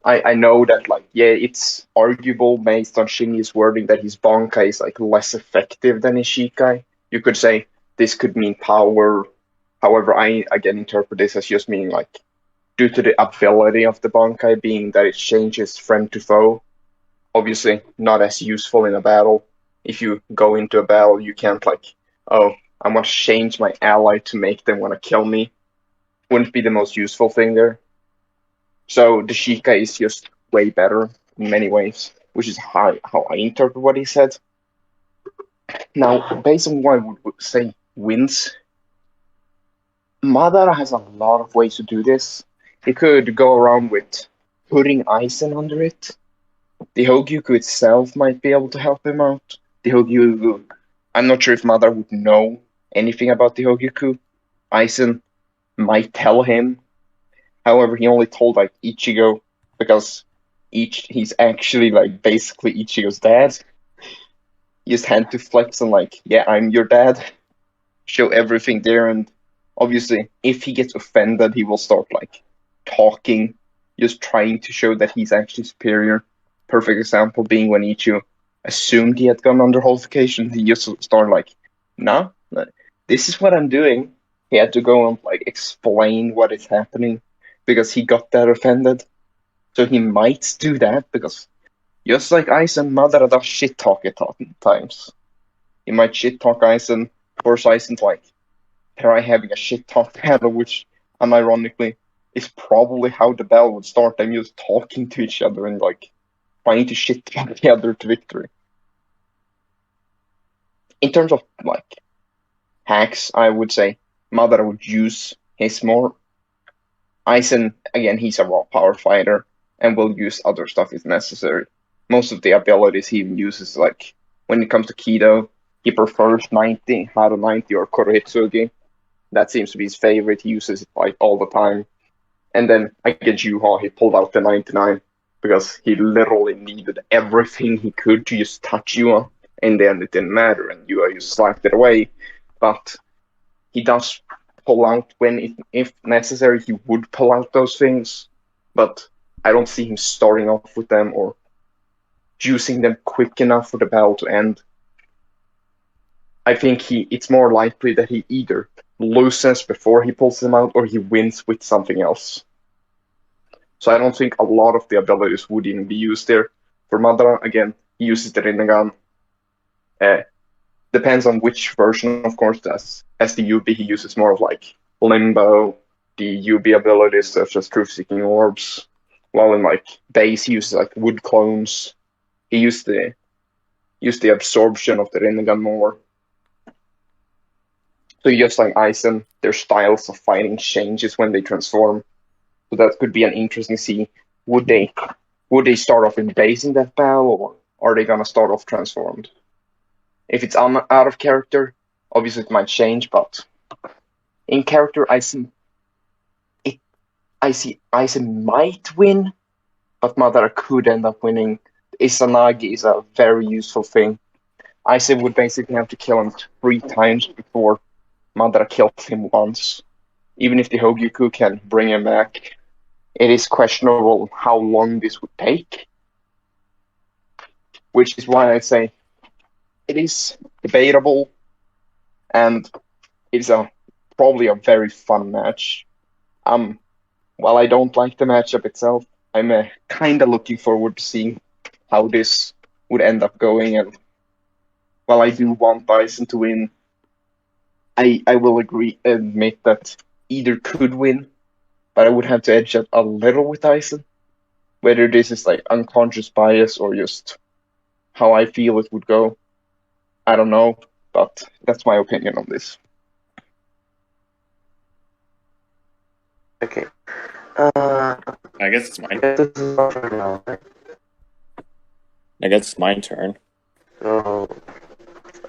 I know that like, yeah, it's arguable based on Shinji's wording that his Bankai is like less effective than his Shikai. You could say this could mean power. However, I again interpret this as just meaning like due to the ability of the Bankai being that it changes friend to foe. Obviously, not as useful in a battle. If you go into a battle, you can't like, oh, I want to change my ally to make them want to kill me. Wouldn't be the most useful thing there. So the Shika is just way better in many ways, which is how I interpret what he said. Now, based on what I would say wins, Madara has a lot of ways to do this. He could go around with putting Aizen under it. The Hogyuku itself might be able to help him out. The Hogyuku, I'm not sure if Madara would know anything about the Hogyuku. Aizen might tell him. However, he only told like Ichigo because he's actually like basically Ichigo's dad. He just had to flex on like, yeah, I'm your dad. Show everything there, and obviously, if he gets offended, he will start like talking, just trying to show that he's actually superior. Perfect example being when Ichigo assumed he had gone under holification, he just started like, no, this is what I'm doing. He had to go and like explain what is happening because he got that offended. So he might do that because just like Aizen, Madara does shit talk at times. He might shit talk Aizen, force Aizen to like try having a shit talk battle, which unironically is probably how the battle would start. Them just talking to each other and like trying to shit talk the other to victory. In terms of like hacks, I would say Madara would use his more. Aizen, again, he's a raw power fighter and will use other stuff if necessary. Most of the abilities he even uses, like when it comes to Kido, he prefers 90, Hado 90 or Korohitsugi. That seems to be his favorite. He uses it like all the time. And then against Yuha, he pulled out the 99 because he literally needed everything he could to just touch Yuha. And then it didn't matter, and Yuha just slapped it away. But he does pull out if necessary, he would pull out those things. But I don't see him starting off with them or using them quick enough for the battle to end. I think it's more likely that he either loses before he pulls them out or he wins with something else. So I don't think a lot of the abilities would even be used there. For Madara, again, he uses the Rinnegan. Depends on which version, of course. As the UB, he uses more of like Limbo, the UB abilities such as Truth-Seeking Orbs. While in like base, he uses like Wood Clones. He used the absorption of the Rinnegan more. So just like Aizen, their styles of fighting changes when they transform. So that could be an interesting see. Would they start off in base in that battle, or are they gonna start off transformed? If it's out of character, obviously it might change, but in character, I see Aizen might win, but Madara could end up winning. Izanagi is a very useful thing. Aizen would basically have to kill him 3 times before Madara kills him once. Even if the Hogyuku can bring him back, it is questionable how long this would take. Which is why I say it is debatable, and it's probably a very fun match. While I don't like the matchup itself, I'm kind of looking forward to seeing how this would end up going. And while I do want Aizen to win, I will admit that either could win, but I would have to edge it a little with Aizen. Whether this is like unconscious bias or just how I feel it would go, I don't know, but that's my opinion on this. Okay. I guess it's I mine. guess this is my turn now, right? I guess it's my turn. So,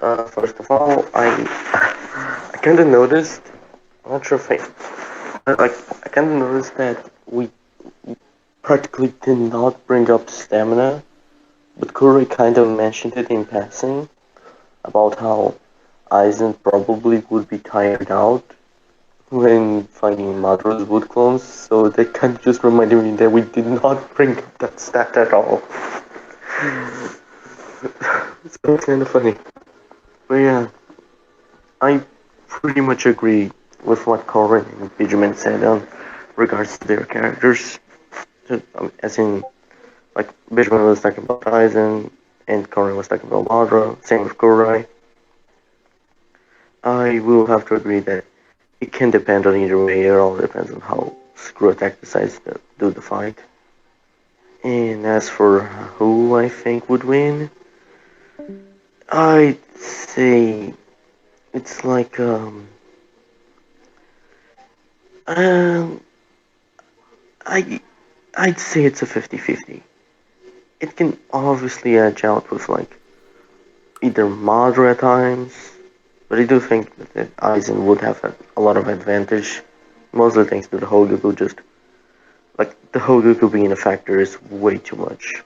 first of all, I kind of noticed. I'm not sure if I kind of noticed that we practically did not bring up stamina, but Kuri kind of mentioned it in passing about how Aizen probably would be tired out when fighting Madara's wood clones, so that kind of just reminded me that we did not bring up that stat at all. So it's kind of funny. But yeah, I pretty much agree with what Korin and Benjamin said on regards to their characters. As in, like, Benjamin was talking about Aizen, and Korin was talking about Madara, same with Kurai. I will have to agree that it can depend on either way. It all depends on how Screw Attack decides to do the fight. And as for who I think would win, I'd say it's like um I I'd say it's a 50-50. It can obviously edge out with like either Madara at times, but I do think that Aizen would have a lot of advantage, mostly thanks to the Hogoku. Just like the Hogoku being a factor is way too much.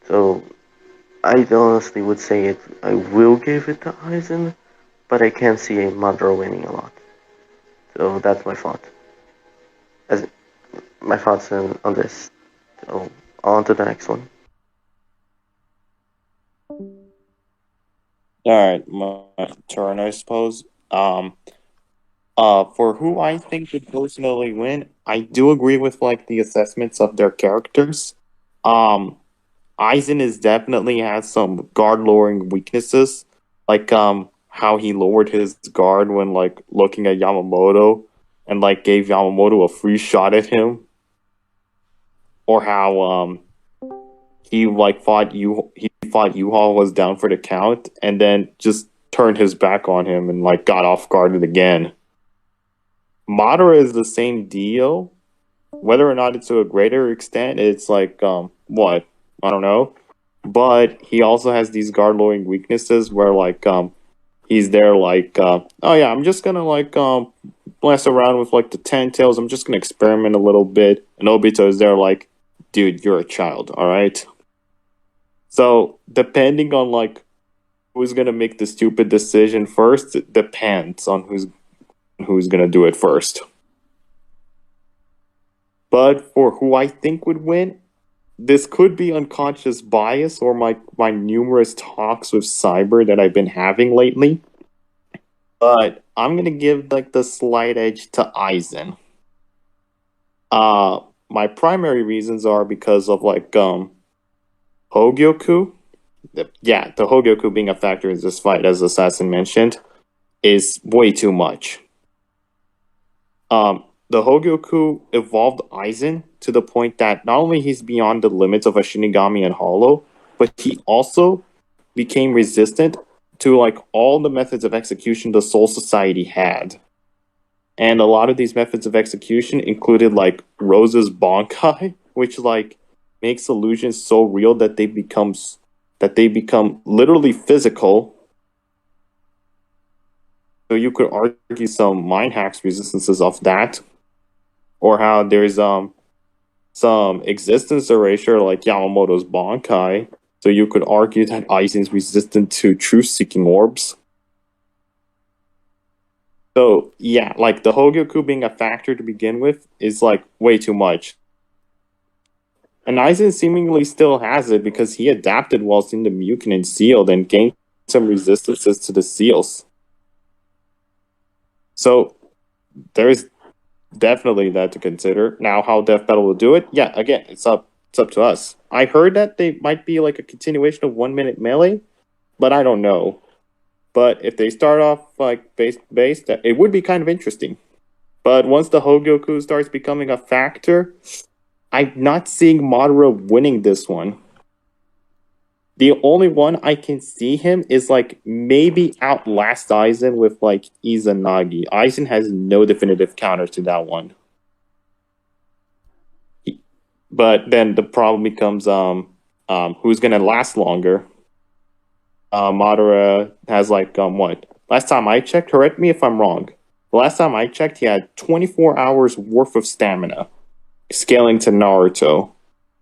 So I honestly would say it. I will give it to Aizen, but I can see a Madara winning a lot. So that's my thought. As my thoughts on this. So on to the next one. Alright, my turn, I suppose. For who I think would personally win, I do agree with like the assessments of their characters. Um, Aizen is definitely has some guard lowering weaknesses, like how he lowered his guard when like looking at Yamamoto and like gave Yamamoto a free shot at him, or how he like fought U-Haul was down for the count and then just turned his back on him and like got off guarded again. Madara is the same deal. Whether or not it's to a greater extent, it's like what? I don't know. But he also has these guard lowering weaknesses where like he's there like oh yeah, I'm just gonna like mess around with like the ten tails, I'm just gonna experiment a little bit. And Obito is there like, dude, you're a child, alright? So depending on like who's gonna make the stupid decision first, it depends on who's gonna do it first. But for who I think would win, this could be unconscious bias or my numerous talks with Cyber that I've been having lately. But I'm gonna give like the slight edge to Aizen. My primary reasons are because of like Hogyoku. Yeah, the Hogyoku being a factor in this fight, as Assassin mentioned, is way too much. The Hogyoku evolved Aizen to the point that not only he's beyond the limits of a Shinigami and Hollow, but he also became resistant to like all the methods of execution the Soul Society had. And a lot of these methods of execution included like Rose's Bonkai, which like makes illusions so real that they become literally physical. So you could argue some mind hacks resistances of that, or how there's some existence erasure like Yamamoto's Bonkai. So you could argue that Aizen's resistant to truth-seeking orbs. So yeah, like the Hogyoku being a factor to begin with is like way too much. And Aizen seemingly still has it because he adapted whilst in the Mukin and sealed and gained some resistances to the seals. So there's definitely that to consider. Now, how Deathbattle will do it, yeah, again, it's up to us. I heard that they might be like a continuation of 1 minute melee, but I don't know. But if they start off like based, it would be kind of interesting. But once the Hogyoku starts becoming a factor, I'm not seeing Madara winning this one. The only one I can see him is like maybe outlast Aizen with like Izanagi. Aizen has no definitive counter to that one. But then the problem becomes who's gonna last longer. Madara has like what? Last time I checked, correct me if I'm wrong. The last time I checked, he had 24 hours worth of stamina, scaling to Naruto,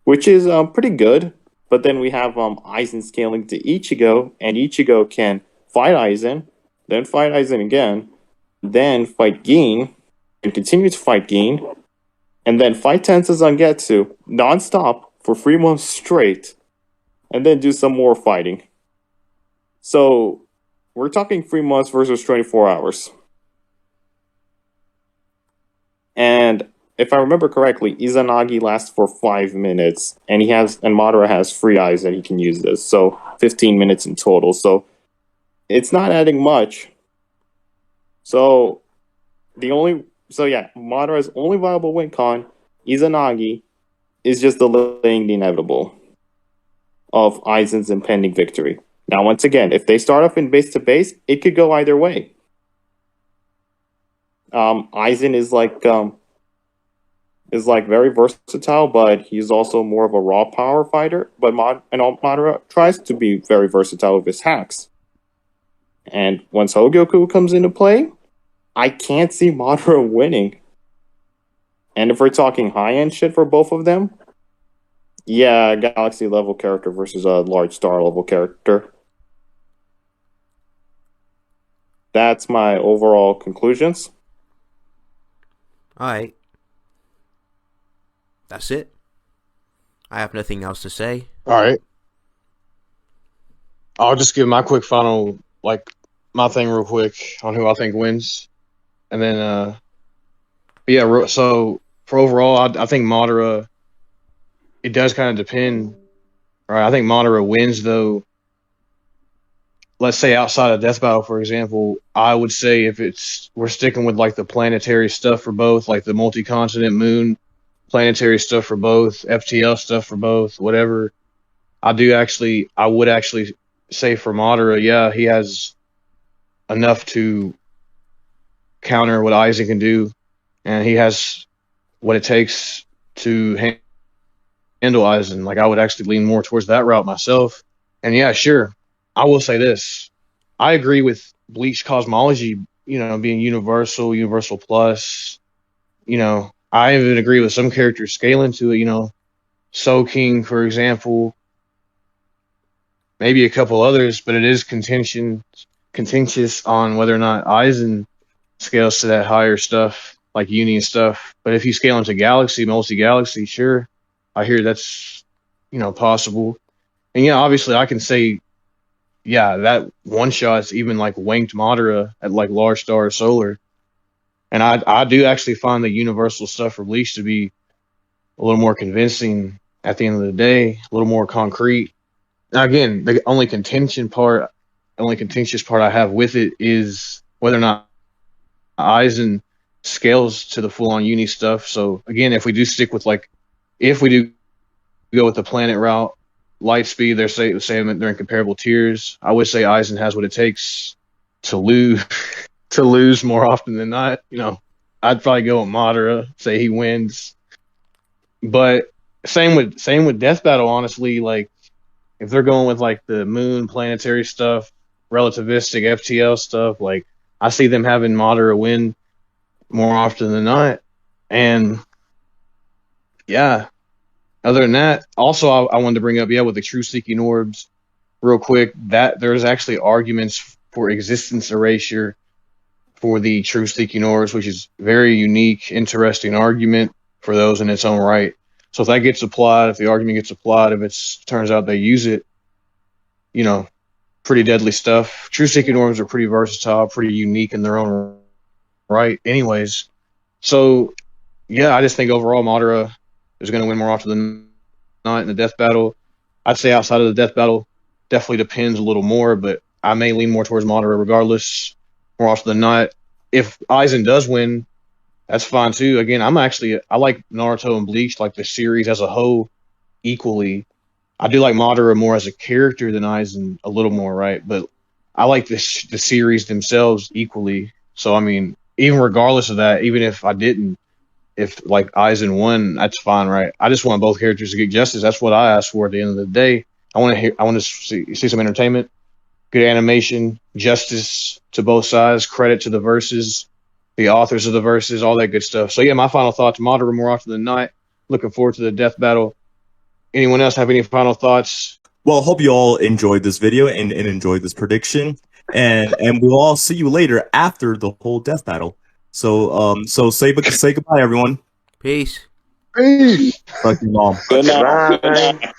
which is pretty good. But then we have Aizen scaling to Ichigo, and Ichigo can fight Aizen, then fight Aizen again, then fight Gin, and continue to fight Gin, and then fight Tensei Zangetsu non-stop for 3 months straight, and then do some more fighting. So, we're talking 3 months versus 24 hours. And if I remember correctly, Izanagi lasts for 5 minutes, and Madara has 3 eyes that he can use this, so 15 minutes in total. So, it's not adding much. So, Madara's only viable win con, Izanagi, is just delaying the inevitable of Aizen's impending victory. Now, once again, if they start off in base to base, it could go either way. Aizen is very versatile, but he's also more of a raw power fighter. But Madara tries to be very versatile with his hacks. And once Hogyoku comes into play, I can't see Madara winning. And if we're talking high-end shit for both of them, yeah, Galaxy level character versus a large star level character. That's my overall conclusions. Alright. That's it. I have nothing else to say. All right. I'll just give my quick final, my thing real quick on who I think wins. And then, so for overall, I think Madara, it does kind of depend. Right? I think Madara wins, though. Let's say outside of Deathbattle, for example, I would say if we're sticking with the planetary stuff for both, like the multi-continent moon, planetary stuff for both, FTL stuff for both, whatever. I would actually say for Madara, yeah, he has enough to counter what Aizen can do, and he has what it takes to handle Aizen. I would actually lean more towards that route myself. And yeah, sure, I will say this. I agree with Bleach cosmology, being universal plus. I even agree with some characters scaling to it, Soul King, for example, maybe a couple others, but it is contentious on whether or not Aizen scales to that higher stuff, like Uni and stuff. But if you scale into Galaxy, multi-Galaxy, sure, I hear that's, possible. And yeah, obviously I can say, yeah, that one shot's even wanked Madara at large star solar. And I do actually find the universal stuff for Bleach to be a little more convincing at the end of the day, a little more concrete. Now, again, the only contentious part I have with it is whether or not Aizen scales to the full-on uni stuff. So again, if we do stick with if we do go with the planet route, light speed, they're saying they're in comparable tiers. I would say Aizen has what it takes to lose more often than not. I'd probably go with Madara, say he wins. But same with Deathbattle, honestly. If they're going with the moon planetary stuff, relativistic FTL stuff, I see them having Madara win more often than not. And yeah, other than that, also I wanted to bring up, with the true seeking orbs, real quick, that there's actually arguments for existence erasure for the true seeking orbs, which is very unique, interesting argument for those in its own right. So if that gets applied, if the argument gets applied, if it turns out they use it, pretty deadly stuff. True seeking orbs are pretty versatile, pretty unique in their own right. Anyways, so yeah, I just think overall Madara is going to win more often than not in the death battle. I'd say outside of the death battle, definitely depends a little more, but I may lean more towards Madara regardless, more often than not. If Aizen does win, that's fine too. Again, I like Naruto and Bleach, the series as a whole, equally. I do like Madara more as a character than Aizen a little more, right? But I like the series themselves equally. So, I mean, even regardless of that, even if I didn't if like Aizen won, that's fine, right? I just want both characters to get justice. That's what I asked for at the end of the day. I want to see some entertainment, good animation, justice to both sides, credit to the verses, the authors of the verses, all that good stuff. So yeah, my final thoughts: Madara more often than not. Looking forward to the death battle. Anyone else have any final thoughts? Well, hope you all enjoyed this video and enjoyed this prediction. And we'll all see you later after the whole death battle. So say goodbye, everyone. Peace. Peace. Fuck your mom. Good night. Bye.